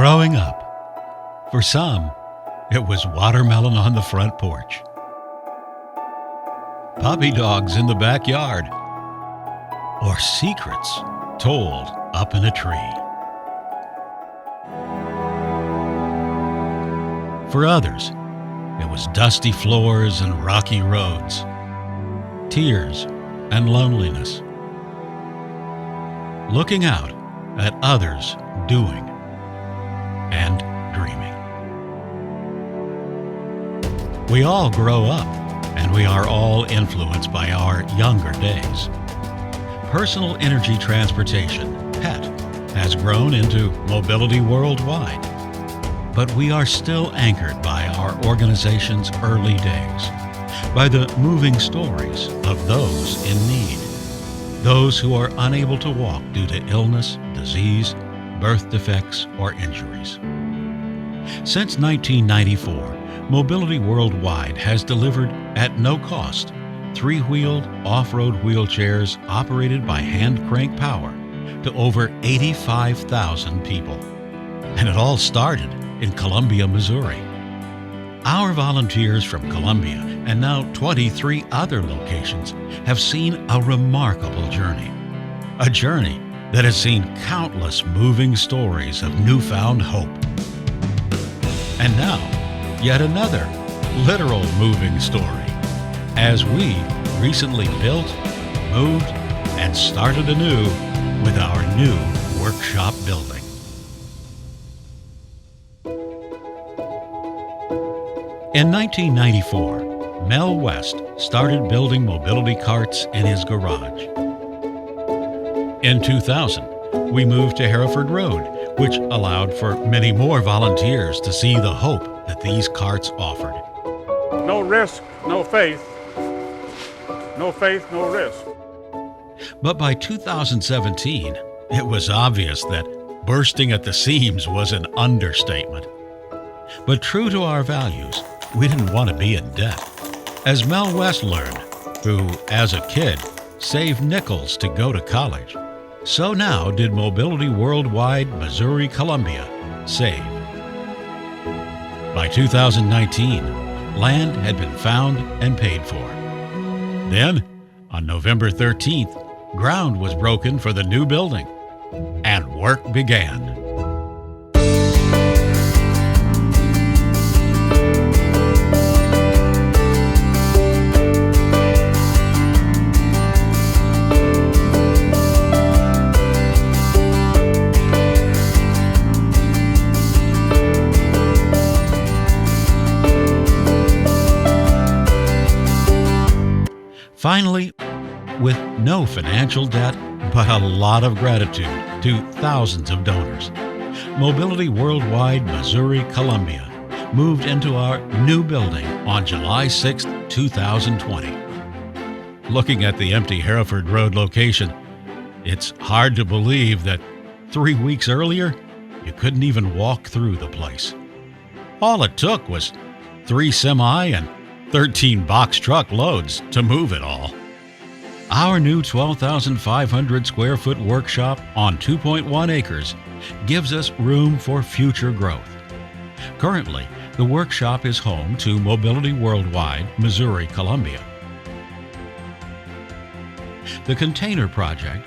Growing up, for some, it was watermelon on the front porch, puppy dogs in the backyard, or secrets told up in a tree. For others, it was dusty floors and rocky roads, tears and loneliness, looking out at others doing and dreaming. We all grow up, and we are all influenced by our younger days. Personal Energy Transportation, PET, has grown into Mobility Worldwide, but we are still anchored by our organization's early days, by the moving stories of those in need, those who are unable to walk due to illness, disease, birth defects, or injuries. Since 1994, Mobility Worldwide has delivered, at no cost, three-wheeled off-road wheelchairs operated by hand crank power to over 85,000 people. And it all started in Columbia, Missouri. Our volunteers from Columbia and now 23 other locations have seen a remarkable journey. A journey that has seen countless moving stories of newfound hope. And now, yet another literal moving story, as we recently built, moved, and started anew with our new workshop building. In 1994, Mel West started building mobility carts in his garage. In 2000, we moved to Hereford Road, which allowed for many more volunteers to see the hope that these carts offered. No risk, no faith. No faith, no risk. But by 2017, it was obvious that bursting at the seams was an understatement. But true to our values, we didn't want to be in debt. As Mel West learned, who, as a kid, saved nickels to go to college, so now did Mobility Worldwide Missouri Columbia save. By 2019, land had been found and paid for. Then, on November 13th, ground was broken for the new building, and work began. Finally, with no financial debt, but a lot of gratitude to thousands of donors, Mobility Worldwide Missouri Columbia moved into our new building on July 6, 2020. Looking at the empty Hereford Road location, it's hard to believe that 3 weeks earlier, you couldn't even walk through the place. All it took was 3 semi and 13 box truck loads to move it all. Our new 12,500 square foot workshop on 2.1 acres gives us room for future growth. Currently, the workshop is home to Mobility Worldwide Missouri Columbia, the Container Project,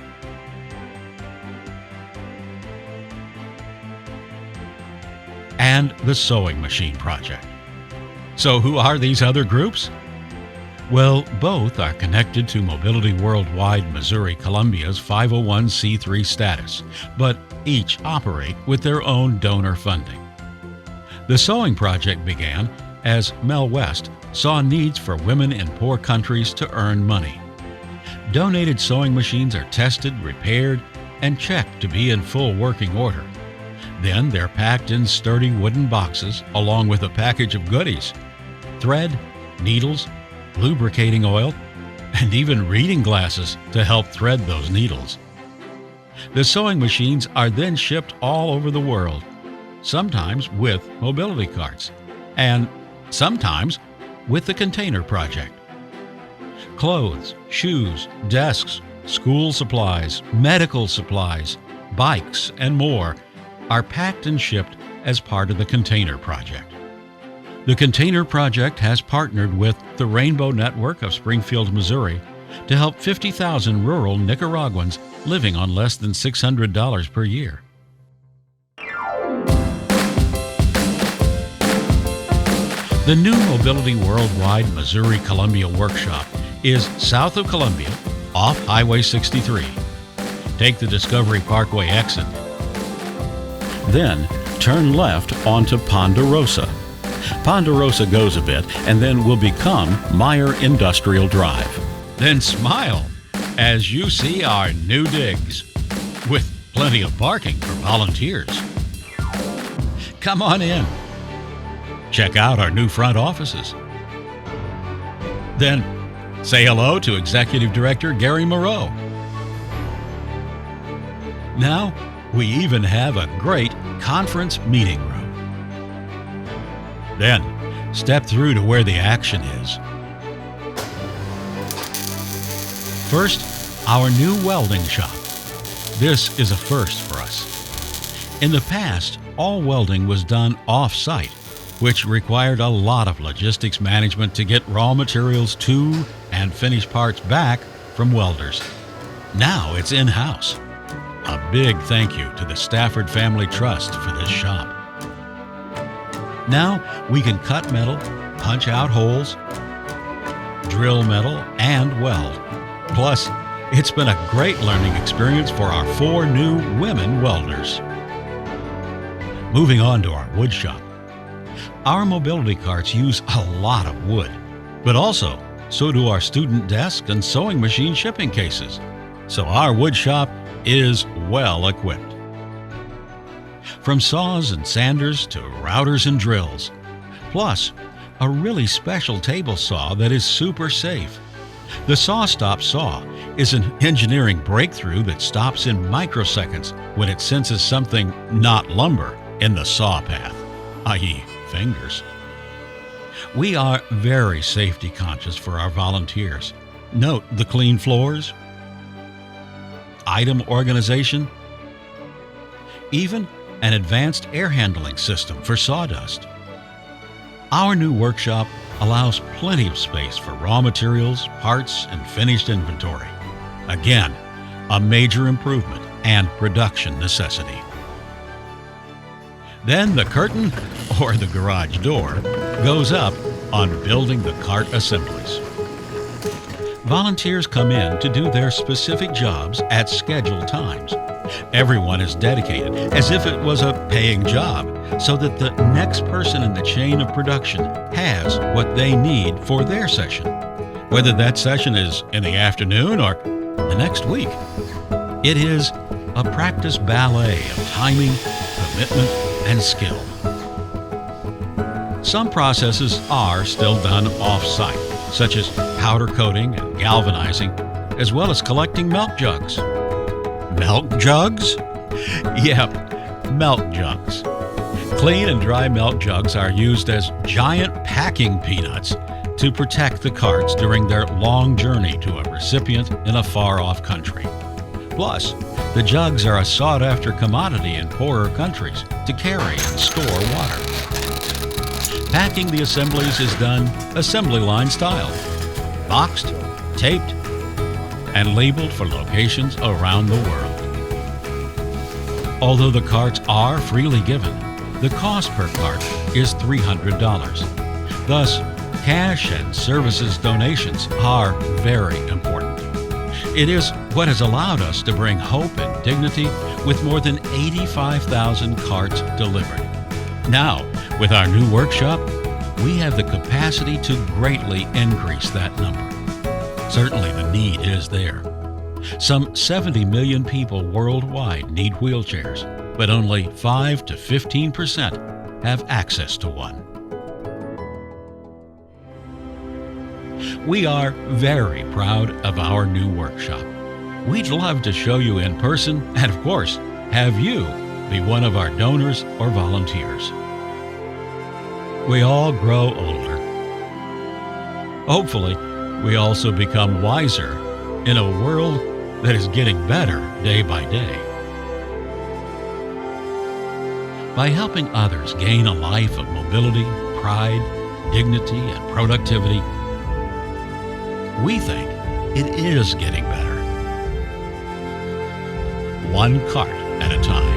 and the Sewing Machine Project. So who are these other groups? Well, both are connected to Mobility Worldwide Missouri Columbia's 501c3 status, but each operate with their own donor funding. The Sewing Project began as Mel West saw needs for women in poor countries to earn money. Donated sewing machines are tested, repaired, and checked to be in full working order. Then they're packed in sturdy wooden boxes along with a package of goodies: thread, needles, lubricating oil, and even reading glasses to help thread those needles. The sewing machines are then shipped all over the world, sometimes with mobility carts, and sometimes with the Container Project. Clothes, shoes, desks, school supplies, medical supplies, bikes, and more are packed and shipped as part of the Container Project. The Container Project has partnered with the Rainbow Network of Springfield, Missouri, to help 50,000 rural Nicaraguans living on less than $600 per year. The new Mobility Worldwide Missouri-Columbia Workshop is south of Columbia, off Highway 63. Take the Discovery Parkway exit. Then turn left onto Ponderosa. Ponderosa goes a bit and then will become Meyer Industrial Drive. Then smile as you see our new digs, with plenty of parking for volunteers. Come on in. Check out our new front offices. Then say hello to Executive Director Gary Moreau. Now, we even have a great conference meeting room. Then, step through to where the action is. First, our new welding shop. This is a first for us. In the past, all welding was done off-site, which required a lot of logistics management to get raw materials to and finished parts back from welders. Now it's in-house. A big thank you to the Stafford Family Trust for this shop. Now we can cut metal, punch out holes, drill metal, and weld. Plus, it's been a great learning experience for our 4 new women welders. Moving on to our wood shop. Our mobility carts use a lot of wood, but also so do our student desk and sewing machine shipping cases. So our wood shop is well equipped. From saws and sanders to routers and drills, plus a really special table saw that is super safe. The SawStop saw is an engineering breakthrough that stops in microseconds when it senses something not lumber in the saw path, i.e. fingers. We are very safety conscious for our volunteers. Note the clean floors, item organization, even an advanced air handling system for sawdust. Our new workshop allows plenty of space for raw materials, parts, and finished inventory. Again, a major improvement and production necessity. Then the curtain, or the garage door, goes up on building the cart assemblies. Volunteers come in to do their specific jobs at scheduled times. Everyone is dedicated as if it was a paying job, so that the next person in the chain of production has what they need for their session, whether that session is in the afternoon or the next week. It is a practice ballet of timing, commitment, and skill. Some processes are still done off-site, such as powder coating and galvanizing, as well as collecting milk jugs. Milk jugs? Yep, milk jugs. Clean and dry milk jugs are used as giant packing peanuts to protect the carts during their long journey to a recipient in a far-off country. Plus, the jugs are a sought-after commodity in poorer countries to carry and store water. Packing the assemblies is done assembly line style, boxed, taped, and labeled for locations around the world. Although the carts are freely given, the cost per cart is $300. Thus, cash and services donations are very important. It is what has allowed us to bring hope and dignity with more than 85,000 carts delivered. Now, with our new workshop, we have the capacity to greatly increase that number. Certainly the need is there. Some 70 million people worldwide need wheelchairs, but only 5 to 15% have access to one. We are very proud of our new workshop. We'd love to show you in person and, of course, have you be one of our donors or volunteers. We all grow older. Hopefully, we also become wiser in a world that is getting better day by day. By helping others gain a life of mobility, pride, dignity, and productivity, we think it is getting better. One cart at a time.